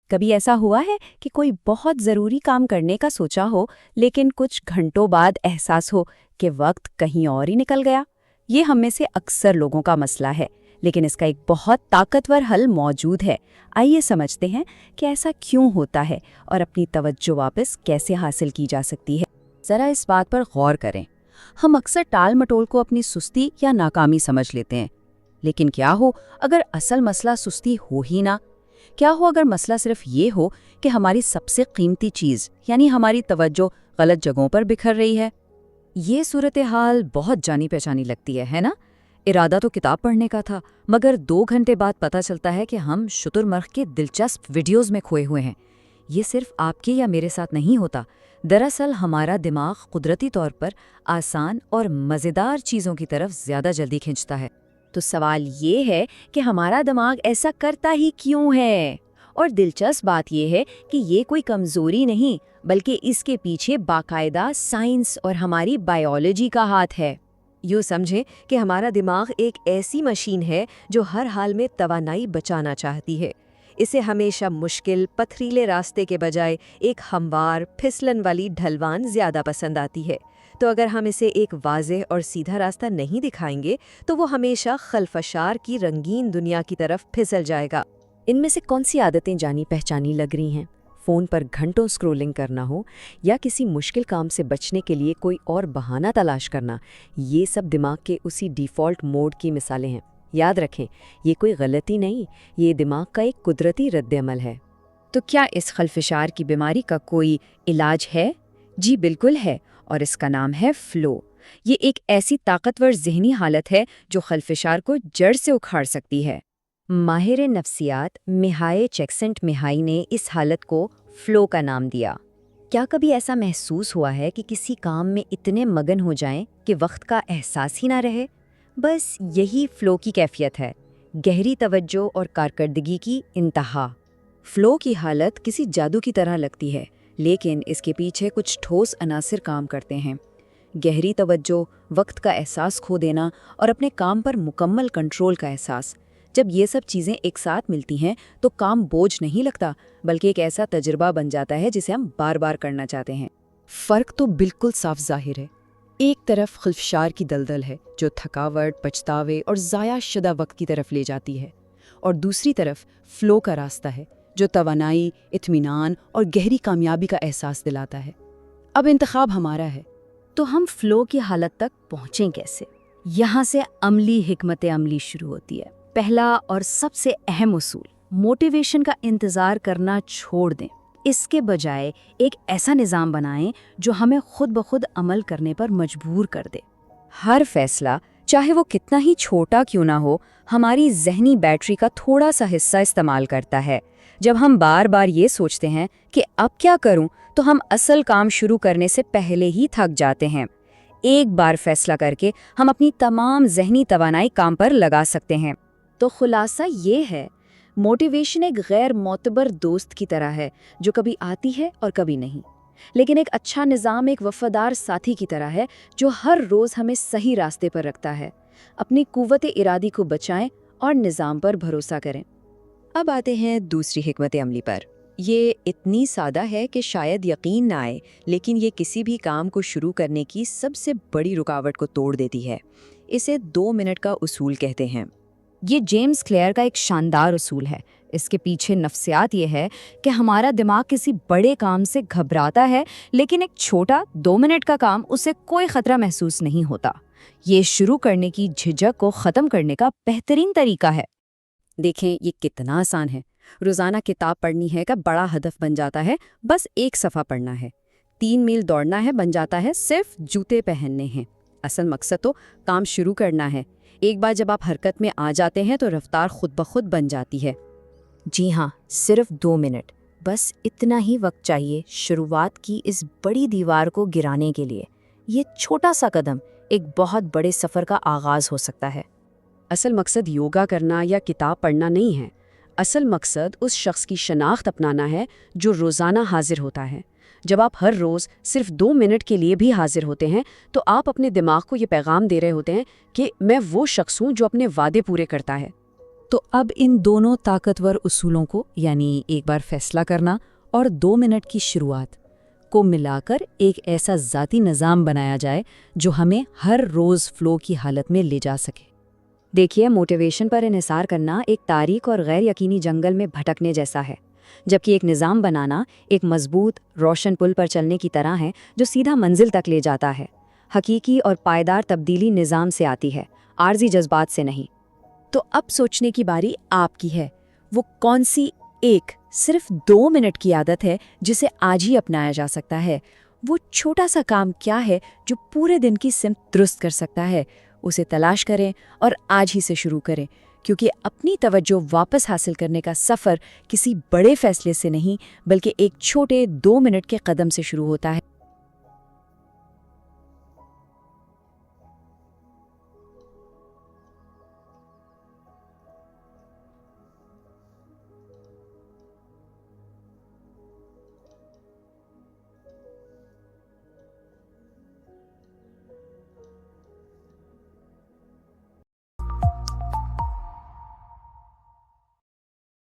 کبھی ایسا ہوا ہے کہ کوئی بہت ضروری کام کرنے کا سوچا ہو لیکن کچھ گھنٹوں بعد احساس ہو کہ وقت کہیں اور ہی نکل گیا؟ یہ ہم میں سے اکثر لوگوں کا مسئلہ ہے، لیکن اس کا ایک بہت طاقتور حل موجود ہے۔ آئیے سمجھتے ہیں کہ ایسا کیوں ہوتا ہے اور اپنی توجہ واپس کیسے حاصل کی جا سکتی ہے۔ ذرا اس بات پر غور کریں۔ ہم اکثر ٹال مٹول کو اپنی سستی یا ناکامی سمجھ لیتے ہیں، لیکن کیا ہو اگر اصل مسئلہ سستی ہو ہی نہ؟ کیا ہو اگر مسئلہ صرف یہ ہو کہ ہماری سب سے قیمتی چیز یعنی ہماری توجہ غلط جگہوں پر بکھر رہی ہے؟ یہ صورتحال بہت جانی پہچانی لگتی ہے نا؟ ارادہ تو کتاب پڑھنے کا تھا، مگر 2 گھنٹے بعد پتہ چلتا ہے کہ ہم شتر مرغ کے دلچسپ ویڈیوز میں کھوئے ہوئے ہیں۔ یہ صرف آپ کے یا میرے ساتھ نہیں ہوتا۔ دراصل ہمارا دماغ قدرتی طور پر آسان اور مزیدار چیزوں کی طرف زیادہ جلدی کھنچتا ہے۔ تو سوال یہ ہے کہ ہمارا دماغ ایسا کرتا ہی کیوں ہے؟ اور دلچسپ بات یہ ہے کہ یہ کوئی کمزوری نہیں، بلکہ اس کے پیچھے باقاعدہ سائنس اور ہماری بائیولوجی کا ہاتھ ہے۔ یوں سمجھیں کہ ہمارا دماغ ایک ایسی مشین ہے جو ہر حال میں توانائی بچانا چاہتی ہے۔ اسے ہمیشہ مشکل پتھریلے راستے کے بجائے ایک ہموار پھسلن والی ڈھلوان زیادہ پسند آتی ہے۔ تو اگر ہم اسے ایک واضح اور سیدھا راستہ نہیں دکھائیں گے تو وہ ہمیشہ خلفشار کی رنگین دنیا کی طرف پھسل جائے گا۔ ان میں سے کون سی عادتیں جانی پہچانی لگ رہی ہیں؟ فون پر گھنٹوں سکرولنگ کرنا ہو یا کسی مشکل کام سے بچنے کے لیے کوئی اور بہانہ تلاش کرنا، یہ سب دماغ کے اسی ڈیفالٹ موڈ کی مثالیں ہیں۔ یاد رکھیں، یہ کوئی غلطی نہیں، یہ دماغ کا ایک قدرتی رد عمل ہے۔ تو کیا اس خلفشار کی بیماری کا کوئی علاج ہے؟ جی بالکل ہے، اور اس کا نام ہے فلو۔ یہ ایک ایسی طاقتور ذہنی حالت ہے جو خلفشار کو جڑ سے اکھاڑ سکتی ہے۔ ماہر نفسیات میہائے چیکسنٹ میہائی نے اس حالت کو فلو کا نام دیا۔ کیا کبھی ایسا محسوس ہوا ہے کہ کسی کام میں اتنے مگن ہو جائیں کہ وقت کا احساس ہی نہ رہے؟ بس یہی فلو کی کیفیت ہے، گہری توجہ اور کارکردگی کی انتہا۔ فلو کی حالت کسی جادو کی طرح لگتی ہے، لیکن اس کے پیچھے کچھ ٹھوس عناصر کام کرتے ہیں۔ گہری توجہ، وقت کا احساس کھو دینا اور اپنے کام پر مکمل کنٹرول کا احساس۔ جب یہ سب چیزیں ایک ساتھ ملتی ہیں تو کام بوجھ نہیں لگتا، بلکہ ایک ایسا تجربہ بن جاتا ہے جسے ہم بار بار کرنا چاہتے ہیں۔ فرق تو بالکل صاف ظاہر ہے۔ ایک طرف خلفشار کی دلدل ہے جو تھکاوٹ، پچھتاوے اور ضائع شدہ وقت کی طرف لے جاتی ہے، اور دوسری طرف فلو کا راستہ ہے جو توانائی، اطمینان اور گہری کامیابی کا احساس دلاتا ہے۔ اب انتخاب ہمارا ہے۔ تو ہم فلو کی حالت تک پہنچیں کیسے؟ یہاں سے عملی حکمت عملی شروع ہوتی ہے۔ پہلا اور سب سے اہم اصول، موٹیویشن کا انتظار کرنا چھوڑ دیں۔ اس کے بجائے ایک ایسا نظام بنائیں جو ہمیں خود بخود عمل کرنے پر مجبور کر دے۔ ہر فیصلہ، چاہے وہ کتنا ہی چھوٹا کیوں نہ ہو، ہماری ذہنی بیٹری کا تھوڑا سا حصہ استعمال کرتا ہے۔ جب ہم بار بار یہ سوچتے ہیں کہ اب کیا کروں، تو ہم اصل کام شروع کرنے سے پہلے ہی تھک جاتے ہیں۔ ایک بار فیصلہ کر کے ہم اپنی تمام ذہنی توانائی کام پر لگا سکتے ہیں۔ تو خلاصہ یہ ہے، موٹیویشن ایک غیر معتبر دوست کی طرح ہے جو کبھی آتی ہے اور کبھی نہیں، لیکن ایک اچھا نظام ایک وفادار ساتھی کی طرح ہے جو ہر روز ہمیں صحیح راستے پر رکھتا ہے۔ اپنی قوت ارادی کو بچائیں اور نظام پر بھروسہ کریں۔ اب آتے ہیں دوسری حکمت عملی پر۔ یہ اتنی سادہ ہے کہ شاید یقین نہ آئے، لیکن یہ کسی بھی کام کو شروع کرنے کی سب سے بڑی رکاوٹ کو توڑ دیتی ہے۔ اسے 2 منٹ کا اصول کہتے ہیں۔ یہ جیمز کلیئر کا ایک شاندار اصول ہے۔ اس کے پیچھے نفسیات یہ ہے کہ ہمارا دماغ کسی بڑے کام سے گھبراتا ہے، لیکن ایک چھوٹا 2 منٹ کا کام اسے کوئی خطرہ محسوس نہیں ہوتا۔ یہ شروع کرنے کی جھجک کو ختم کرنے کا بہترین طریقہ ہے۔ دیکھیں یہ کتنا آسان ہے۔ روزانہ کتاب پڑھنی ہے کا بڑا ہدف بن جاتا ہے، بس 1 صفحہ پڑھنا ہے۔ 3 میل دوڑنا ہے بن جاتا ہے صرف جوتے پہننے ہیں۔ اصل مقصد تو کام شروع کرنا ہے۔ ایک بار جب آپ حرکت میں آ جاتے ہیں تو رفتار خود بخود بن جاتی ہے۔ جی ہاں، صرف 2 منٹ، بس اتنا ہی وقت چاہیے شروعات کی اس بڑی دیوار کو گرانے کے لیے۔ یہ چھوٹا سا قدم ایک بہت بڑے سفر کا آغاز ہو سکتا ہے۔ اصل مقصد یوگا کرنا یا کتاب پڑھنا نہیں ہے۔ اصل مقصد اس شخص کی شناخت اپنانا ہے جو روزانہ حاضر ہوتا ہے۔ جب آپ ہر روز صرف 2 منٹ کے لیے بھی حاضر ہوتے ہیں تو آپ اپنے دماغ کو یہ پیغام دے رہے ہوتے ہیں کہ میں وہ شخص ہوں جو اپنے وعدے پورے کرتا ہے۔ تو اب ان دونوں طاقتور اصولوں کو، یعنی ایک بار فیصلہ کرنا اور 2 منٹ کی شروعات کو ملا کر ایک ایسا ذاتی نظام بنایا جائے جو ہمیں ہر روز فلو کی حالت میں لے جا سکے۔ دیکھیے، موٹیویشن پر انحصار کرنا ایک تاریک اور غیر یقینی جنگل میں بھٹکنے جیسا ہے، جبکہ ایک نظام بنانا ایک مضبوط روشن پل پر چلنے کی طرح ہے جو سیدھا منزل تک لے جاتا ہے۔ حقیقی اور پائیدار تبدیلی نظام سے آتی ہے، عارضی جذبات سے نہیں۔ تو اب سوچنے کی باری آپ کی ہے، وہ کون سی ایک صرف 2 منٹ کی عادت ہے جسے آج ہی اپنایا جا سکتا ہے؟ وہ چھوٹا سا کام کیا ہے جو پورے دن کی سمت درست کر سکتا ہے؟ اسے تلاش کریں اور آج ہی سے شروع کریں، کیونکہ اپنی توجہ واپس حاصل کرنے کا سفر کسی بڑے فیصلے سے نہیں بلکہ ایک چھوٹے 2 منٹ کے قدم سے شروع ہوتا ہے۔